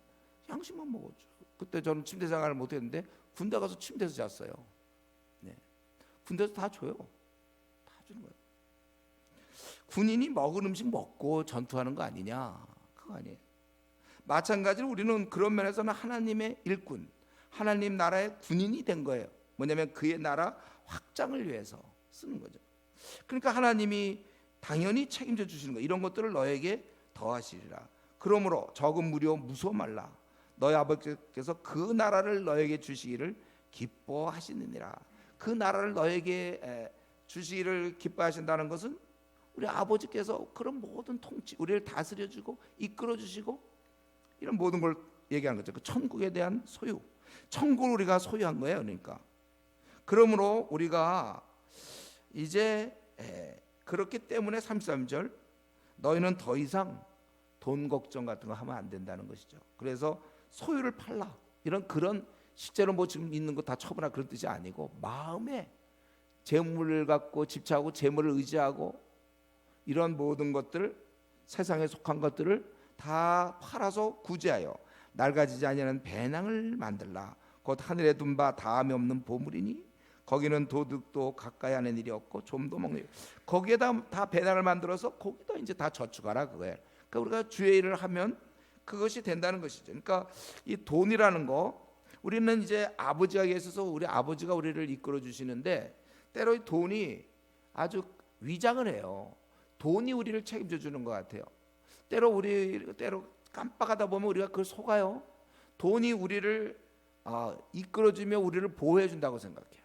양식만 먹었죠. 그때 저는 침대 생활을 못했는데 군대 가서 침대에서 잤어요. 네. 군대에서 다 줘요. 다 주는 거예요. 군인이 먹은 음식 먹고 전투하는 거 아니냐? 그거 아니에요. 마찬가지로 우리는 그런 면에서는 하나님의 일꾼, 하나님 나라의 군인이 된 거예요. 뭐냐면 그의 나라 확장을 위해서 쓰는 거죠. 그러니까 하나님이 당연히 책임져 주시는 거. 이런 것들을 너에게 더하시리라. 그러므로 적은 무려 무서워 말라. 너희 아버지께서 그 나라를 너에게 주시기를 기뻐하시느니라. 그 나라를 너에게 주시기를 기뻐하신다는 것은 우리 아버지께서 그런 모든 통치, 우리를 다스려 주고 이끌어 주시고 이런 모든 걸 얘기하는 거죠. 그 천국에 대한 소유, 천국을 우리가 소유한 거예요. 그러니까 그러므로 우리가 이제 그렇기 때문에 33절 너희는 더 이상 돈 걱정 같은 거 하면 안 된다는 것이죠. 그래서 소유를 팔라 그런 실제로 뭐 지금 있는 거 다 처분하 그런 뜻이 아니고 마음에 재물을 갖고 집착하고 재물을 의지하고 이런 모든 것들 세상에 속한 것들을 다 팔아서 구제하여 낡아지지 아니하는 배낭을 만들라. 곧 하늘에 둔 바 다함이 없는 보물이니 거기는 도둑도 가까이 하는 일이 없고 좀도 먹는 일. 거기에다 다 배낭을 만들어서 거기다 이제 다 저축하라 그거예요. 그러니까 우리가 주의 일을 하면 그것이 된다는 것이죠. 그러니까 이 돈이라는 거 우리는 이제 아버지가 계셔서 우리 아버지가 우리를 이끌어 주시는데 때로 이 돈이 아주 위장을 해요. 돈이 우리를 책임져 주는 것 같아요. 때로 깜빡하다 보면 우리가 그걸 속아요. 돈이 우리를 이끌어주며 우리를 보호해 준다고 생각해요.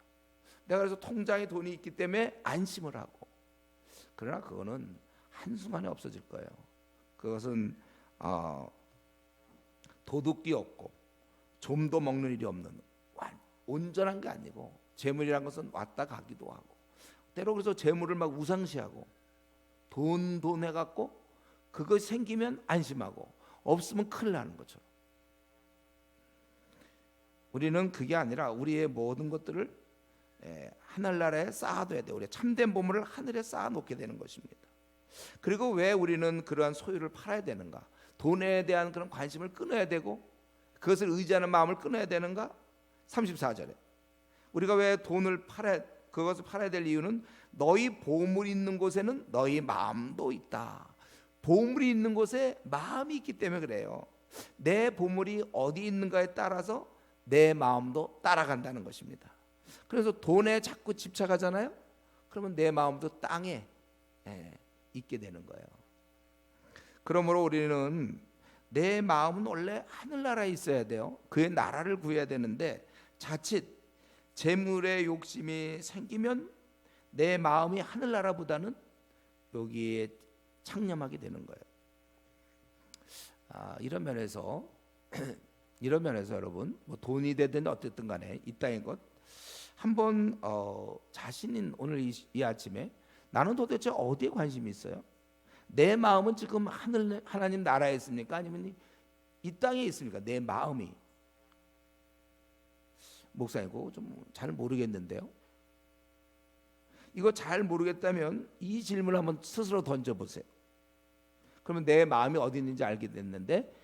내가 그래서 통장에 돈이 있기 때문에 안심을 하고, 그러나 그거는 한순간에 없어질 거예요. 그것은 도둑이 없고 좀도 먹는 일이 없는 온전한 게 아니고, 재물이란 것은 왔다 가기도 하고, 때로 그래서 재물을 막 우상시하고 돈 해갖고 그것이 생기면 안심하고 없으면 큰일 나는 것처럼, 우리는 그게 아니라 우리의 모든 것들을 하늘나라에 쌓아둬야 돼요. 우리 참된 보물을 하늘에 쌓아놓게 되는 것입니다. 그리고 왜 우리는 그러한 소유를 팔아야 되는가? 돈에 대한 그런 관심을 끊어야 되고 그것을 의지하는 마음을 끊어야 되는가? 34절에 우리가 왜 그것을 팔아야 될 이유는 너희 보물이 있는 곳에는 너희 마음도 있다. 보물이 있는 곳에 마음이 있기 때문에 그래요. 내 보물이 어디 있는가에 따라서 내 마음도 따라간다는 것입니다. 그래서 돈에 자꾸 집착하잖아요. 그러면 내 마음도 땅에 있게 되는 거예요. 그러므로 우리는 내 마음은 원래 하늘나라에 있어야 돼요. 그의 나라를 구해야 되는데 자칫 재물의 욕심이 생기면 내 마음이 하늘나라보다는 여기에 창념하게 되는 거예요. 이런 면에서 여러분, 뭐 돈이 되든 어쨌든 간에 이 땅의 것 한번 자신인 오늘 이 아침에 나는 도대체 어디에 관심이 있어요? 내 마음은 지금 하나님 나라에 있습니까? 아니면 이 땅에 있습니까? 내 마음이. 목사이고 좀 잘 모르겠는데요. 이거 잘 모르겠다면 이 질문을 한번 스스로 던져보세요. 그러면 내 마음이 어디 있는지 알게 됐는데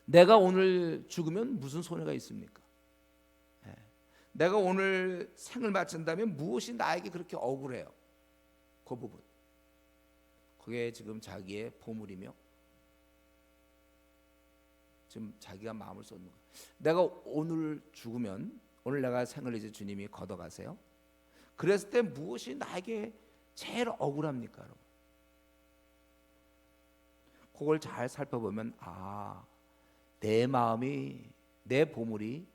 내가 오늘 죽으면 무슨 손해가 있습니까? 내가 오늘 생을 마친다면 무엇이 나에게 그렇게 억울해요? 그 부분. 그게 지금 자기의 보물이며 지금 자기가 마음을 쏟는 거예요. 내가 오늘 죽으면 오늘 내가 생을 이제 주님이 걷어가세요. 그랬을 때 무엇이 나에게 제일 억울합니까, 여러분? 그걸 잘 살펴보면 내 마음이 내 보물이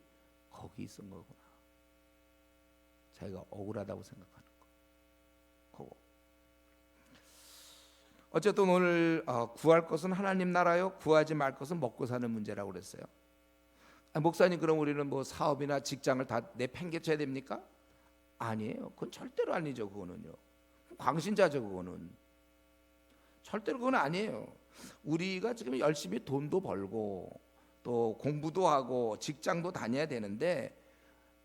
거기 있은 거구나. 자기가 억울하다고 생각하는 거. 그거. 어쨌든 오늘 구할 것은 하나님 나라요, 구하지 말 것은 먹고 사는 문제라고 그랬어요. 목사님, 그럼 우리는 뭐 사업이나 직장을 다 내팽개쳐야 됩니까? 아니에요. 그건 절대로 아니죠. 그거는요. 광신자죠. 그거는 절대로 그건 아니에요. 우리가 지금 열심히 돈도 벌고 또 공부도 하고 직장도 다녀야 되는데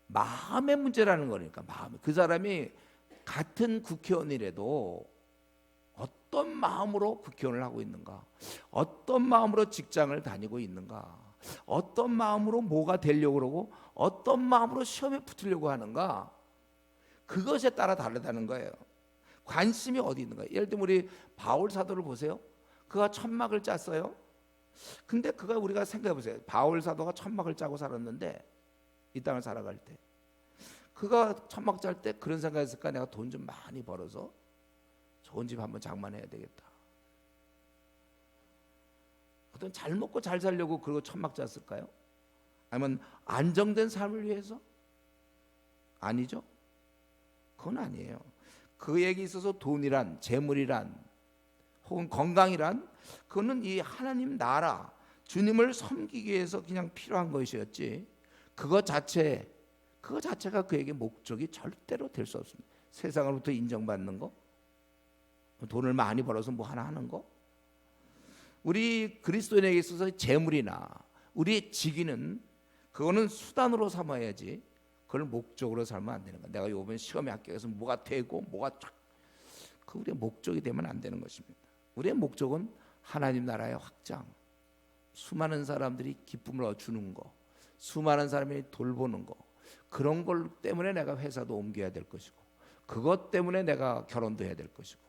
마음의 문제라는 거니까. 마음. 그 사람이 같은 국회의원이라도 어떤 마음으로 국회의원을 하고 있는가, 어떤 마음으로 직장을 다니고 있는가, 어떤 마음으로 뭐가 되려고 그러고 어떤 마음으로 시험에 붙으려고 하는가, 그것에 따라 다르다는 거예요. 관심이 어디 있는가. 예를 들면 우리 바울 사도를 보세요. 그가 천막을 짰어요. 근데 그가 우리가 생각해 보세요. 바울 사도가 천막을 짜고 살았는데 이 땅을 살아갈 때 그가 천막 짤 때 그런 생각했을까? 내가 돈 좀 많이 벌어서 좋은 집 한번 장만해야 되겠다. 어떤 잘 먹고 잘 살려고 그러고 천막 짰을까요? 아니면 안정된 삶을 위해서? 아니죠. 그건 아니에요. 그에게 있어서 돈이란, 재물이란, 혹은 건강이란, 그거는 이 하나님 나라, 주님을 섬기기 위해서 그냥 필요한 것이었지, 그것 자체가 그에게 목적이 절대로 될 수 없습니다. 세상으로부터 인정받는 거, 돈을 많이 벌어서 뭐 하나 하는 거, 우리 그리스도인에게 있어서 재물이나 우리의 직위는 그거는 수단으로 삼아야지 그걸 목적으로 살면 안 되는 거야. 내가 이번 시험에 합격해서 뭐가 되고 뭐가 그 우리의 목적이 되면 안 되는 것입니다. 우리의 목적은 하나님 나라의 확장, 수많은 사람들이 기쁨을 주는 거, 수많은 사람이 돌보는 거, 그런 걸 때문에 내가 회사도 옮겨야 될 것이고, 그것 때문에 내가 결혼도 해야 될 것이고,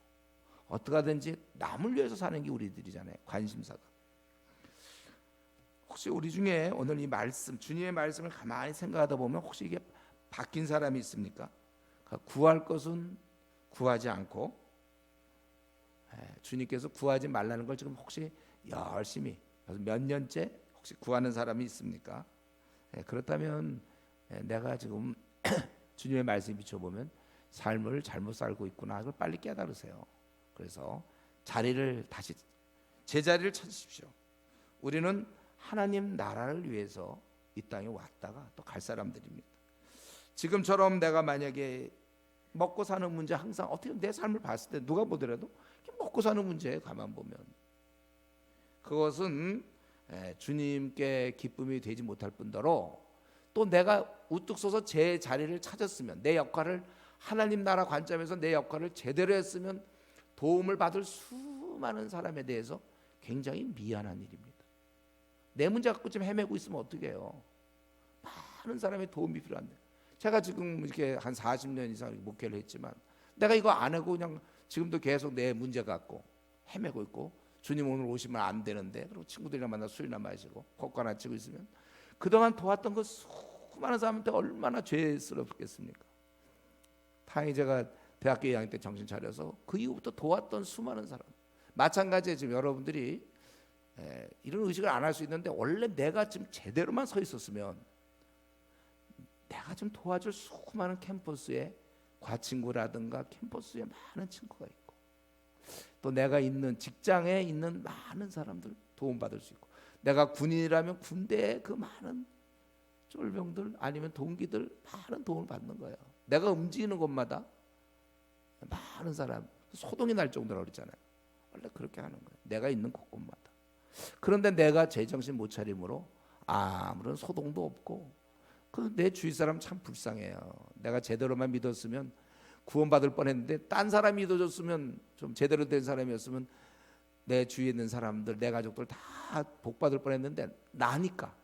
어떻게 하든지 남을 위해서 사는 게 우리들이잖아요. 관심사가. 혹시 우리 중에 오늘 이 말씀, 주님의 말씀을 가만히 생각하다 보면 혹시 이게 바뀐 사람이 있습니까? 구할 것은 구하지 않고 주님께서 구하지 말라는 걸 지금 혹시 열심히 몇 년째 혹시 구하는 사람이 있습니까? 그렇다면 내가 지금 주님의 말씀에 비춰보면 삶을 잘못 살고 있구나, 그걸 빨리 깨달으세요. 그래서 자리를 다시 제자리를 찾으십시오. 우리는 하나님 나라를 위해서 이 땅에 왔다가 또 갈 사람들입니다. 지금처럼 내가 만약에 먹고 사는 문제, 항상 어떻게 내 삶을 봤을 때 누가 보더라도 먹고 사는 문제에 가만 보면 그것은 주님께 기쁨이 되지 못할 뿐더러, 또 내가 우뚝 서서 제 자리를 찾았으면, 내 역할을 하나님 나라 관점에서 내 역할을 제대로 했으면 도움을 받을 수많은 사람에 대해서 굉장히 미안한 일입니다. 내 문제 갖고 좀 헤매고 있으면 어떻게 해요? 많은 사람의 도움이 필요한데, 제가 지금 이렇게 한 40년 이상 목회를 했지만 내가 이거 안 하고 그냥 지금도 계속 내 문제 갖고 헤매고 있고, 주님 오늘 오시면 안 되는데 그리고 친구들이랑 만나 술이나 마시고 콧가나 치고 있으면 그동안 도왔던 그 수많은 사람한테 얼마나 죄스럽겠습니까? 다행히 제가 대학교 2학년 때 정신 차려서 그 이후부터 도왔던 수많은 사람, 마찬가지에 지금 여러분들이 이런 의식을 안 할 수 있는데, 원래 내가 좀 제대로만 서 있었으면 내가 좀 도와줄 수많은 캠퍼스에 과친구라든가 캠퍼스에 많은 친구가 있고, 또 내가 있는 직장에 있는 많은 사람들 도움받을 수 있고, 내가 군인이라면 군대에 그 많은 쫄병들 아니면 동기들 많은 도움을 받는 거예요. 내가 움직이는 곳마다 많은 사람, 소동이 날 정도로 그랬잖아요. 원래 그렇게 하는 거예요. 내가 있는 곳곳마다. 그런데 내가 제정신 못 차림으로 아무런 소동도 없고 그 내 주위 사람 참 불쌍해요. 내가 제대로만 믿었으면 구원받을 뻔했는데 딴 사람이 믿어줬으면, 좀 제대로 된 사람이었으면 내 주위에 있는 사람들, 내 가족들 다 복받을 뻔했는데 나니까,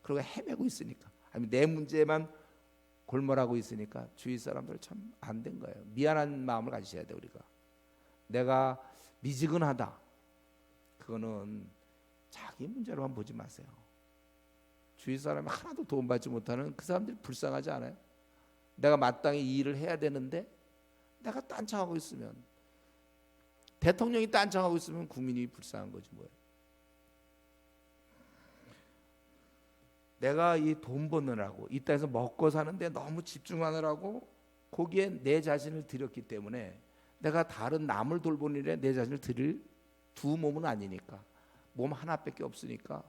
그리고 헤매고 있으니까, 아니면 내 문제만 골몰하고 있으니까 주위 사람들 참 안 된 거예요. 미안한 마음을 가지셔야 돼. 우리가 내가 미지근하다, 그거는 자기 문제로만 보지 마세요. 주위 사람이 하나도 도움받지 못하는 그 사람들이 불쌍하지 않아요? 내가 마땅히 이 일을 해야 되는데 내가 딴청하고 있으면, 대통령이 딴청하고 있으면 국민이 불쌍한 거지 뭐예요. 내가 이 돈 버느라고, 이 땅에서 먹고 사는데 너무 집중하느라고 거기에 내 자신을 들였기 때문에, 내가 다른 남을 돌보는 일에 내 자신을 들일 두 몸은 아니니까, 몸 하나밖에 없으니까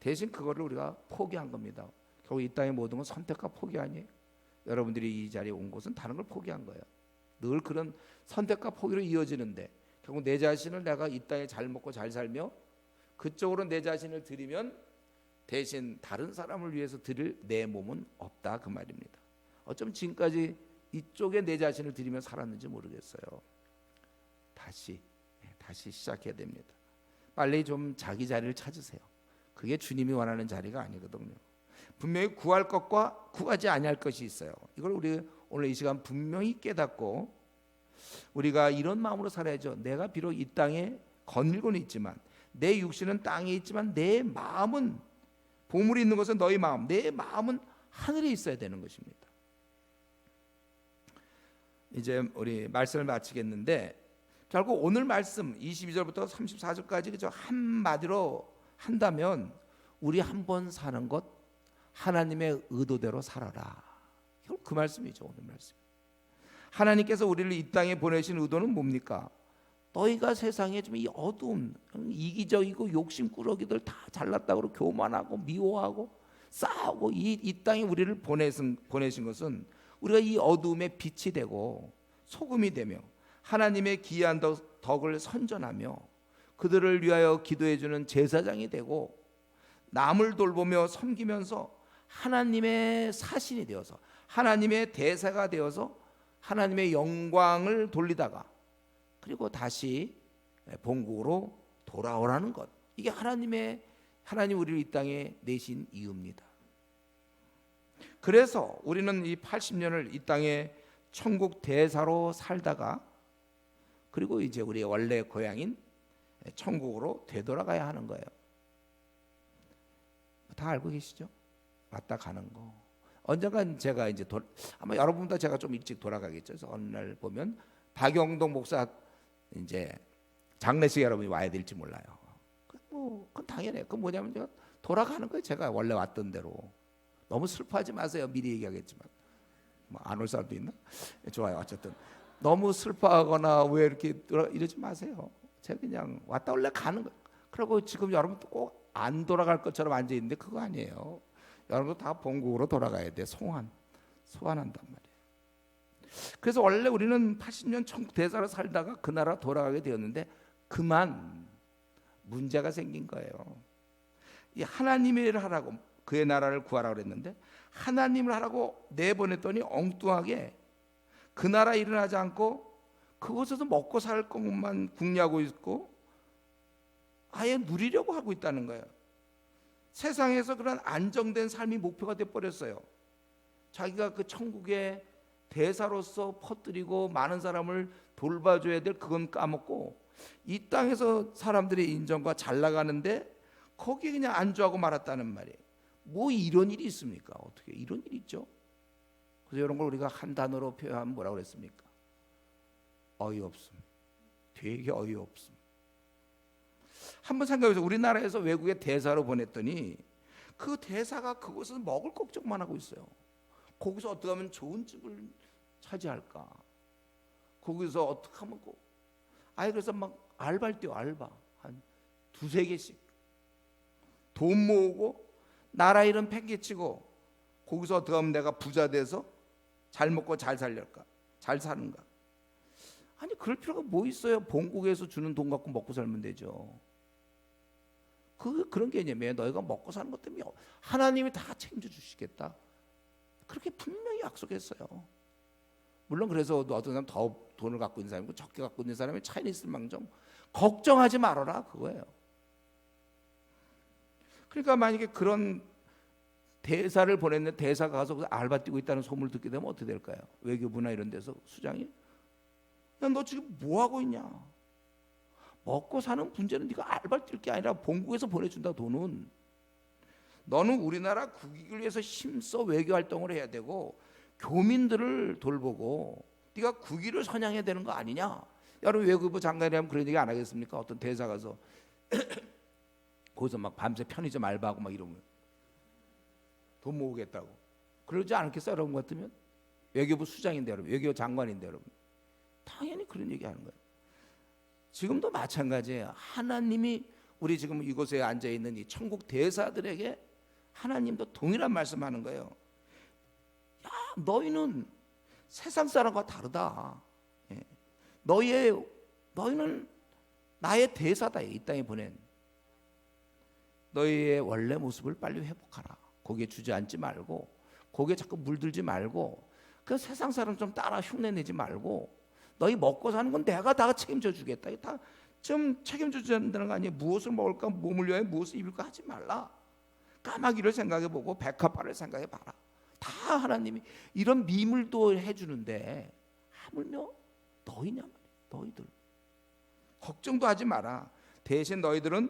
대신 그거를 우리가 포기한 겁니다. 결국 이 땅의 모든 건 선택과 포기 아니에요? 여러분들이 이 자리에 온 것은 다른 걸 포기한 거예요. 늘 그런 선택과 포기로 이어지는데, 결국 내 자신을 내가 이 땅에 잘 먹고 잘 살며 그쪽으로 내 자신을 드리면 대신 다른 사람을 위해서 드릴 내 몸은 없다, 그 말입니다. 어쩜 지금까지 이쪽에 내 자신을 드리며 살았는지 모르겠어요. 다시 시작해야 됩니다. 빨리 좀 자기 자리를 찾으세요. 그게 주님이 원하는 자리가 아니거든요. 분명히 구할 것과 구하지 아니할 것이 있어요. 이걸 우리 오늘 이 시간 분명히 깨닫고 우리가 이런 마음으로 살아야죠. 내가 비록 이 땅에 거닐고는 있지만, 내 육신은 땅에 있지만 내 마음은, 보물이 있는 것은 너희 마음, 내 마음은 하늘에 있어야 되는 것입니다. 이제 우리 말씀을 마치겠는데, 결국 오늘 말씀 22절부터 34절까지 그저 한마디로 한다면, 우리 한 번 사는 것 하나님의 의도대로 살아라. 결국 그 말씀이죠. 오늘 말씀. 하나님께서 우리를 이 땅에 보내신 의도는 뭡니까? 너희가 세상에 좀 이 어두움, 이기적이고 욕심꾸러기들 다 잘났다고 교만하고 미워하고 싸우고 이 땅에 우리를 보내신 것은, 우리가 이 어두움에 빛이 되고 소금이 되며 하나님의 기이한 덕을 선전하며 그들을 위하여 기도해 주는 제사장이 되고, 남을 돌보며 섬기면서 하나님의 사신이 되어서, 하나님의 대사가 되어서 하나님의 영광을 돌리다가 그리고 다시 본국으로 돌아오라는 것, 이게 하나님 우리를 이 땅에 내신 이유입니다. 그래서 우리는 이 80년을 이 땅에 천국 대사로 살다가, 그리고 이제 우리의 원래 고향인 천국으로 되돌아가야 하는 거예요. 다 알고 계시죠? 왔다 가는 거. 언젠간 제가 이제 아마 여러분보다 제가 좀 일찍 돌아가겠죠. 그래서 어느 날 보면 박영동 목사 이제 장례식에 여러분이 와야 될지 몰라요. 그건 당연해요. 그건 뭐냐면 제가 돌아가는 거예요. 제가 원래 왔던 대로. 너무 슬퍼하지 마세요. 미리 얘기하겠지만. 뭐 안 올 사람도 있나? 좋아요. 어쨌든 너무 슬퍼하거나 왜 이렇게 이러지 마세요. 제가 그냥 왔다 원래 가는 거예요. 그리고 지금 여러분도 꼭 안 돌아갈 것처럼 앉아 있는데 그거 아니에요. 여러분도 다 본국으로 돌아가야 돼. 소환한단 말이에요. 그래서 원래 우리는 80년 천국 대사로 살다가 그 나라 돌아가게 되었는데, 그만 문제가 생긴 거예요. 이 하나님의 일을 하라고, 그의 나라를 구하라고 그랬는데, 하나님을 하라고 내보냈더니 엉뚱하게 그 나라 일을 하지 않고 그곳에서 먹고 살 것만 궁리하고 있고 아예 누리려고 하고 있다는 거예요. 세상에서 그런 안정된 삶이 목표가 돼버렸어요. 자기가 그 천국의 대사로서 퍼뜨리고 많은 사람을 돌봐줘야 될 그건 까먹고, 이 땅에서 사람들의 인정과 잘 나가는데 거기에 그냥 안주하고 말았다는 말이에요. 뭐 이런 일이 있습니까? 어떻게 이런 일이 있죠? 그래서 이런 걸 우리가 한 단어로 표현하면 뭐라고 그랬습니까? 어이없음. 되게 어이없음. 한번 생각해보세요. 우리나라에서 외국에 대사로 보냈더니 그 대사가 그곳에서 먹을 걱정만 하고 있어요. 거기서 어떻게 하면 좋은 집을 차지할까? 거기서 어떻게 하면 그래서 막 알바를 뛰어. 알바 한 두세 개씩 돈 모으고 나라 이름 팽개치고, 거기서 어떻게 하면 내가 부자 돼서 잘 먹고 잘 살릴까? 잘 사는가? 아니, 그럴 필요가 뭐 있어요? 본국에서 주는 돈 갖고 먹고 살면 되죠. 그런 개념이에요. 너희가 먹고 사는 것 때문에 하나님이 다 챙겨주시겠다. 그렇게 분명히 약속했어요. 물론 그래서 어떤 사람 더 돈을 갖고 있는 사람이고 적게 갖고 있는 사람이 차이는 있을 망정 걱정하지 말아라 그거예요. 그러니까 만약에 그런 대사를 보냈는데 대사가 가서 알바 뛰고 있다는 소문을 듣게 되면 어떻게 될까요? 외교부나 이런 데서 수장이 야, 너 지금 뭐 하고 있냐? 먹고 사는 문제는 네가 알바 뛸 게 아니라 본국에서 보내준다 돈은. 너는 우리나라 국익을 위해서 힘써 외교 활동을 해야 되고 교민들을 돌보고 네가 국위를 선양해야 되는 거 아니냐? 여러분 외교부 장관이라면 그런 얘기 안 하겠습니까? 어떤 대사 가서 거기서 막 밤새 편의점 알바하고 막 이러면 돈 모으겠다고 그러지 않겠어요? 여러분 같으면 외교부 수장인데 여러분 외교 장관인데 여러분 당연히 그런 얘기 하는 거예요. 지금도 마찬가지예요. 하나님이 우리 지금 이곳에 앉아 있는 이 천국 대사들에게 하나님도 동일한 말씀하는 거예요. 야, 너희는 세상 사람과 다르다. 예. 너희는 나의 대사다. 이 땅에 보낸 너희의 원래 모습을 빨리 회복하라. 거기에 주저앉지 말고 거기에 자꾸 물들지 말고 그 세상 사람 좀 따라 흉내내지 말고 너희 먹고 사는 건 내가 다 책임져 주겠다. 다 좀 책임져 준다는 거 아니에요. 무엇을 먹을까, 몸을 위하여 무엇을 입을까 하지 말라. 까마귀를 생각해보고 백합화를 생각해봐라. 다 하나님이 이런 미물도 해주는데 하물며 너희냐 말이야. 너희들 걱정도 하지 마라. 대신 너희들은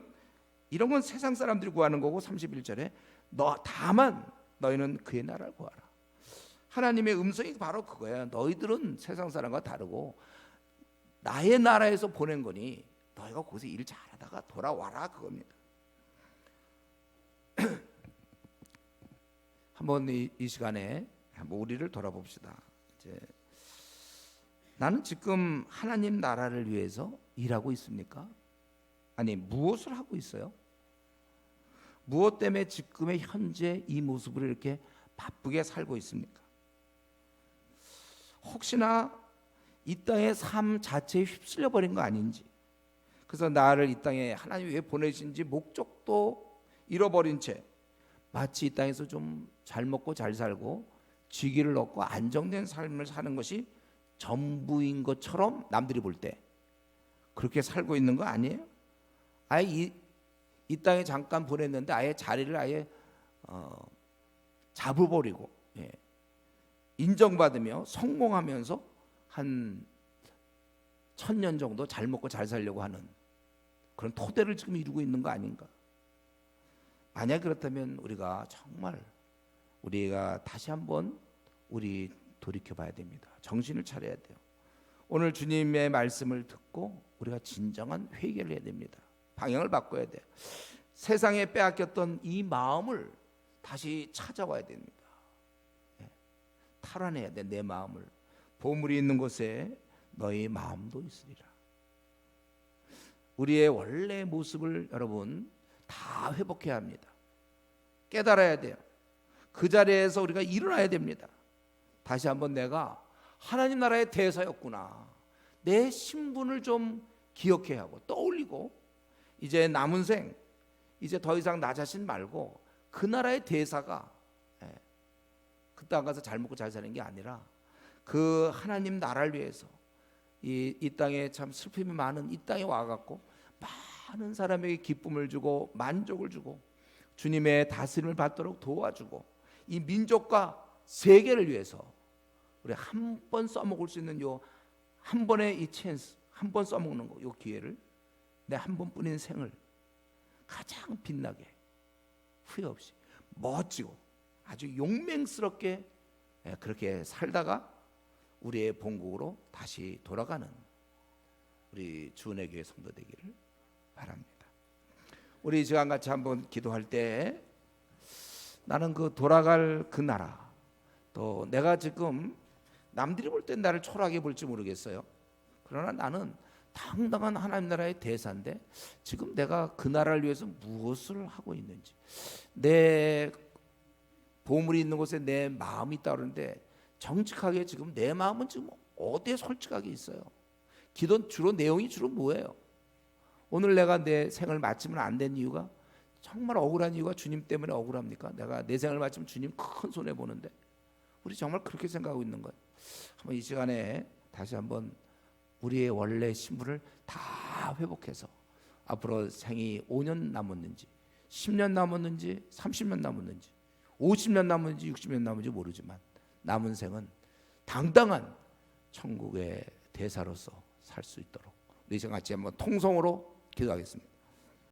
이런 건 세상 사람들이 구하는 거고 31절에 다만 너희는 그의 나라를 구하라. 하나님의 음성이 바로 그거야. 너희들은 세상 사람과 다르고 나의 나라에서 보낸 거니 너희가 거기서 일 잘하다가 돌아와라 그겁니다. 한번 이 시간에 한번 우리를 돌아봅시다. 이제 나는 지금 하나님 나라를 위해서 일하고 있습니까? 아니 무엇을 하고 있어요? 무엇 때문에 지금의 현재 이 모습을 이렇게 바쁘게 살고 있습니까? 혹시나 이 땅의 삶 자체에 휩쓸려 버린 거 아닌지, 그래서 나를 이 땅에 하나님이 왜 보내신지 목적도 잃어버린 채 마치 이 땅에서 좀 잘 먹고 잘 살고 지기를 얻고 안정된 삶을 사는 것이 전부인 것처럼 남들이 볼 때 그렇게 살고 있는 거 아니에요? 아예 이 땅에 잠깐 보냈는데 아예 자리를 아예 잡아버리고 인정받으며 성공하면서 한 1000년 정도 잘 먹고 잘 살려고 하는 그런 토대를 지금 이루고 있는 거 아닌가? 만약 그렇다면 우리가 다시 한번 우리 돌이켜봐야 됩니다. 정신을 차려야 돼요. 오늘 주님의 말씀을 듣고 우리가 진정한 회개를 해야 됩니다. 방향을 바꿔야 돼요. 세상에 빼앗겼던 이 마음을 다시 찾아와야 됩니다. 탈환해야 돼. 내 마음을. 보물이 있는 곳에 너희 마음도 있으리라. 우리의 원래 모습을 여러분 다 회복해야 합니다. 깨달아야 돼요. 그 자리에서 우리가 일어나야 됩니다. 다시 한번 내가 하나님 나라의 대사였구나. 내 신분을 좀 기억해야 하고 떠올리고 이제 남은 생 이제 더 이상 나 자신 말고 그 나라의 대사가 그 땅 가서 잘 먹고 잘 사는 게 아니라 그 하나님 나라를 위해서 이 땅에 참 슬픔이 많은 이 땅에 와갖고 많은 사람에게 기쁨을 주고 만족을 주고 주님의 다스림을 받도록 도와주고 이 민족과 세계를 위해서 우리 한 번 써먹을 수 있는 요 한 번의 이 찬스, 한 번 써먹는 거, 요 기회를 내 한 번뿐인 생을 가장 빛나게 후회 없이 멋지고 아주 용맹스럽게 그렇게 살다가 우리의 본국으로 다시 돌아가는 우리 주은혜 교회 성도 되기를 바랍니다. 우리 시간 같이 한번 기도할 때 나는 그 돌아갈 그 나라, 또 내가 지금 남들이 볼 땐 나를 초라하게 볼지 모르겠어요. 그러나 나는 당당한 하나님 나라의 대사인데 지금 내가 그 나라를 위해서 무엇을 하고 있는지, 내 보물이 있는 곳에 내 마음이 있다 그러는데 정직하게 지금 내 마음은 지금 어디에 솔직하게 있어요? 기도 내용이 주로 뭐예요? 오늘 내가 내 생을 마치면 안 된 이유가 정말 억울한 이유가 주님 때문에 억울합니까? 내가 내 생을 마치면 주님 큰 손해 보는데 우리 정말 그렇게 생각하고 있는 거예요. 한번 이 시간에 다시 한번 우리의 원래 신분을 다 회복해서 앞으로 생이 5년 남았는지 10년 남았는지 30년 남았는지 50년 남았는지 60년 남았는지 모르지만 남은 생은 당당한 천국의 대사로서 살 수 있도록 우리 같이 한번 통성으로 기도하겠습니다.